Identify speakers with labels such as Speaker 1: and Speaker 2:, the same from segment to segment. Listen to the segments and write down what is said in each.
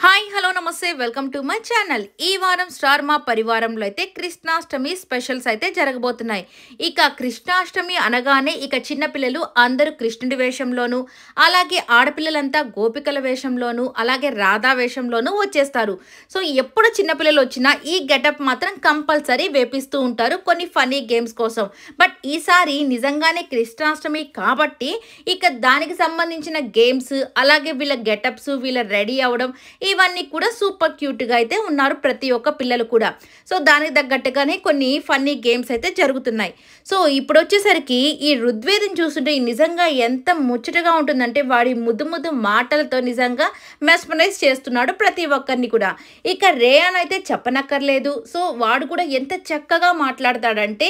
Speaker 1: Hi hello నమస్తే welcome to my channel. ఈ వారం స్టార్ మా పరివారంలో అయితే కృష్ణాష్టమి స్పెషల్స్ అయితే జరగబోతున్నాయి. ఇక కృష్ణాష్టమి అనగానే ఇక చిన్నపిల్లలు అందరూ కృష్ణుడి వేషంలోను, అలాగే ఆడపిల్లలంతా గోపికల వేషంలోను, అలాగే రాధా వేషంలోను వచ్చేస్తారు. సో ఎప్పుడు చిన్నపిల్లలు వచ్చినా ఈ గెటప్ మాత్రం కంపల్సరీ వేపిస్తూ ఉంటారు కొన్ని ఫన్నీ గేమ్స్ కోసం. బట్ ఈసారి నిజంగానే కృష్ణాష్టమి కాబట్టి ఇక దానికి సంబంధించిన గేమ్స్, అలాగే వీళ్ళ గెటప్స్, వీళ్ళ రెడీ అవ్వడం ఇవన్నీ కూడా సూపర్ క్యూట్గా అయితే ఉన్నారు ప్రతి ఒక్క పిల్లలు కూడా. సో దానికి తగ్గట్టుగానే కొన్ని ఫన్నీ గేమ్స్ అయితే జరుగుతున్నాయి. సో ఇప్పుడు వచ్చేసరికి ఈ ఋగ్వేదిని చూస్తుంటే నిజంగా ఎంత ముచ్చటగా ఉంటుందంటే వాడి ముద్దు ముద్దు మాటలతో నిజంగా మెస్మరైజ్ చేస్తున్నాడు ప్రతి ఒక్కరిని కూడా. ఇక రేయాన్ అయితే చెప్పనక్కర్లేదు. సో వాడు కూడా ఎంత చక్కగా మాట్లాడతాడంటే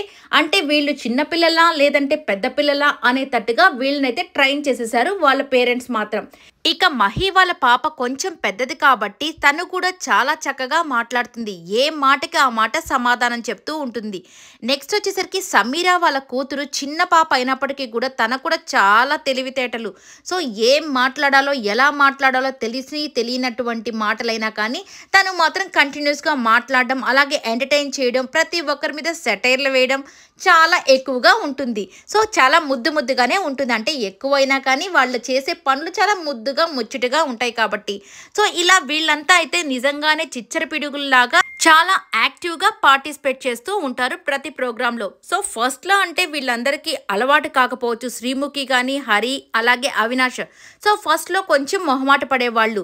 Speaker 1: వీళ్ళు చిన్నపిల్లలా లేదంటే పెద్ద పిల్లలా అనేటట్టుగా వీళ్ళనైతే ట్రైన్ చేసేసారు వాళ్ళ పేరెంట్స్ మాత్రం. ఇక మహి వాళ్ళ పాప కొంచెం పెద్దది కాబట్టి తను కూడా చాలా చక్కగా మాట్లాడుతుంది. ఏ మాటకి ఆ మాట సమాధానం చెప్తూ ఉంటుంది. నెక్స్ట్ వచ్చేసరికి సమీరా వాళ్ళ కూతురు చిన్న పాప అయినప్పటికీ కూడా తను కూడా చాలా తెలివితేటలు. సో ఏం మాట్లాడాలో ఎలా మాట్లాడాలో తెలియనటువంటి మాటలైనా కానీ తను మాత్రం కంటిన్యూస్గా మాట్లాడడం, అలాగే ఎంటర్టైన్ చేయడం, ప్రతి ఒక్కరి మీద సెటైర్లు వేయడం చాలా ఎక్కువగా ఉంటుంది. సో చాలా ముద్దుగానే ఉంటుంది. అంటే ఎక్కువైనా కానీ వాళ్ళు చేసే పనులు చాలా ముచ్చటగా ఉంటాయి కాబట్టి. సో ఇలా వీళ్ళంతా అయితే నిజంగానే చిచ్చర పిడుగుల్లాగా చాలా యాక్టివ్గా పార్టిసిపేట్ చేస్తూ ఉంటారు ప్రతి ప్రోగ్రాంలో. సో ఫస్ట్లో అంటే వీళ్ళందరికీ అలవాటు కాకపోవచ్చు, శ్రీముఖి కానీ హరి అలాగే అవినాష్. సో ఫస్ట్లో కొంచెం మొహమాట పడేవాళ్ళు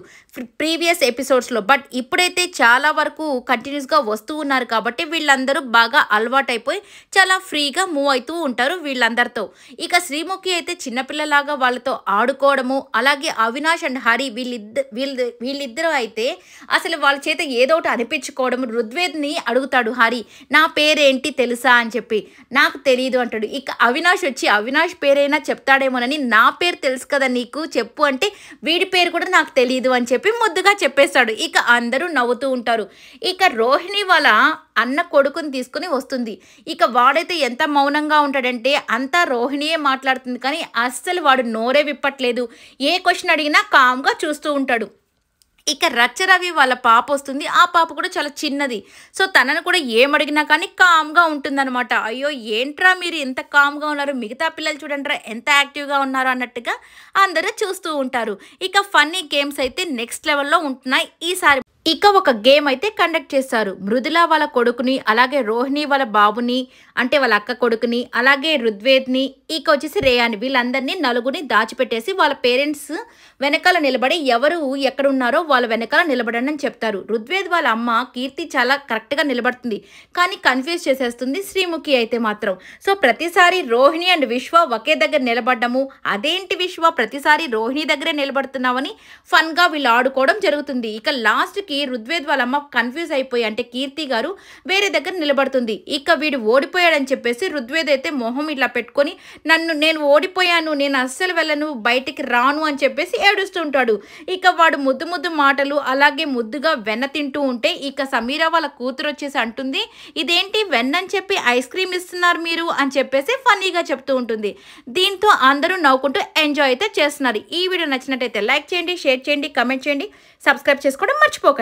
Speaker 1: ప్రీవియస్ ఎపిసోడ్స్లో. బట్ ఇప్పుడైతే చాలా వరకు కంటిన్యూస్గా వస్తూ ఉన్నారు కాబట్టి వీళ్ళందరూ బాగా అలవాటైపోయి చాలా ఫ్రీగా మూవ్ అవుతూ ఉంటారు వీళ్ళందరితో. ఇక శ్రీముఖి అయితే చిన్నపిల్లలాగా వాళ్ళతో ఆడుకోవడము, అలాగే అవినాష్ అండ్ హరి వీళ్ళిద్దరూ అయితే అసలు వాళ్ళ చేత ఏదో ఒకటి అనిపించుకోవడం. ఋగ్వేద్ని అడుగుతాడు హరి, నా పేరేంటి తెలుసా అని చెప్పి. నాకు తెలియదు అంటాడు. ఇక అవినాష్ వచ్చి అవినాష్ పేరైనా చెప్తాడేమోనని, నా పేరు తెలుసు కదా నీకు చెప్పు అంటే, వీడి పేరు కూడా నాకు తెలియదు అని చెప్పి ముద్దుగా చెప్పేస్తాడు. ఇక అందరూ నవ్వుతూ ఉంటారు. ఇక రోహిణి వాళ్ళ అన్న కొడుకుని తీసుకుని వస్తుంది. ఇక వాడైతే ఎంత మౌనంగా ఉంటాడంటే అంతా రోహిణియే మాట్లాడుతుంది, కానీ అస్సలు వాడు నోరే విప్పట్లేదు. ఏ క్వశ్చన్ అడిగినా కామ్గా చూస్తూ ఉంటాడు. ఇక రచ్చరవి వాళ్ళ పాప వస్తుంది. ఆ పాప కూడా చాలా చిన్నది. సో తనను కూడా ఏమడిగినా కానీ కామ్గా ఉంటుందన్నమాట. అయ్యో ఏంట్రా మీరు ఎంత కామ్గా ఉన్నారు, మిగతా పిల్లలు చూడండిరా ఎంత యాక్టివ్గా ఉన్నారు అన్నట్టుగా అందరూ చూస్తూ ఉంటారు. ఇక ఫన్నీ గేమ్స్ అయితే నెక్స్ట్ లెవెల్లో ఉంటున్నాయి ఈసారి. ఇక ఒక గేమ్ అయితే కండక్ట్ చేస్తారు. మృదుల వాళ్ళ కొడుకుని, అలాగే రోహిణి వాళ్ళ బాబుని అంటే వాళ్ళ అక్క కొడుకుని, అలాగే ఋగ్వేద్ని, ఇక వచ్చేసి రేయాని, వీళ్ళందరినీ నలుగురిని దాచిపెట్టేసి వాళ్ళ పేరెంట్స్ వెనకాల నిలబడి ఎవరు ఎక్కడున్నారో వాళ్ళ వెనకాల నిలబడండి అని చెప్తారు. ఋగ్వేద్ వాళ్ళ అమ్మ కీర్తి చాలా కరెక్ట్గా నిలబడుతుంది, కానీ కన్ఫ్యూజ్ చేసేస్తుంది శ్రీముఖి అయితే మాత్రం. సో ప్రతిసారి రోహిణి అండ్ విశ్వ ఒకే దగ్గర నిలబడ్డము, అదేంటి విశ్వ ప్రతిసారి రోహిణి దగ్గరే నిలబడుతున్నామని ఫన్గా వీళ్ళు ఆడుకోవడం జరుగుతుంది. ఇక లాస్ట్కి ఋగ్వేద్ వాళ్ళ అమ్మ కన్ఫ్యూజ్ అయిపోయి అంటే కీర్తి గారు వేరే దగ్గర నిలబడుతుంది. ఇక వీడు ఓడిపోయాడని చెప్పేసి ఋగ్వేద్ అయితే మొహం ఇట్లా పెట్టుకొని నేను ఓడిపోయాను, నేను అస్సలు వెళ్ళను, బయటికి రాను అని చెప్పేసి ఏడుస్తూ ఉంటాడు. ఇక వాడు ముద్దు మాటలు, అలాగే ముద్దుగా వెన్న తింటూ ఉంటే ఇక సమీరా వాళ్ళ కూతురు వచ్చేసి అంటుంది, ఇదేంటి వెన్న అని చెప్పి ఐస్ క్రీమ్ ఇస్తున్నారు మీరు అని చెప్పేసి ఫన్నీగా చెప్తూ ఉంటుంది. దీంతో అందరూ నవ్వుకుంటూ ఎంజాయ్ అయితే చేస్తున్నారు. ఈ వీడియో నచ్చినట్టయితే లైక్ చేయండి, షేర్ చేయండి, కమెంట్ చేయండి, సబ్స్క్రైబ్ చేసుకోవడం మర్చిపోకండి.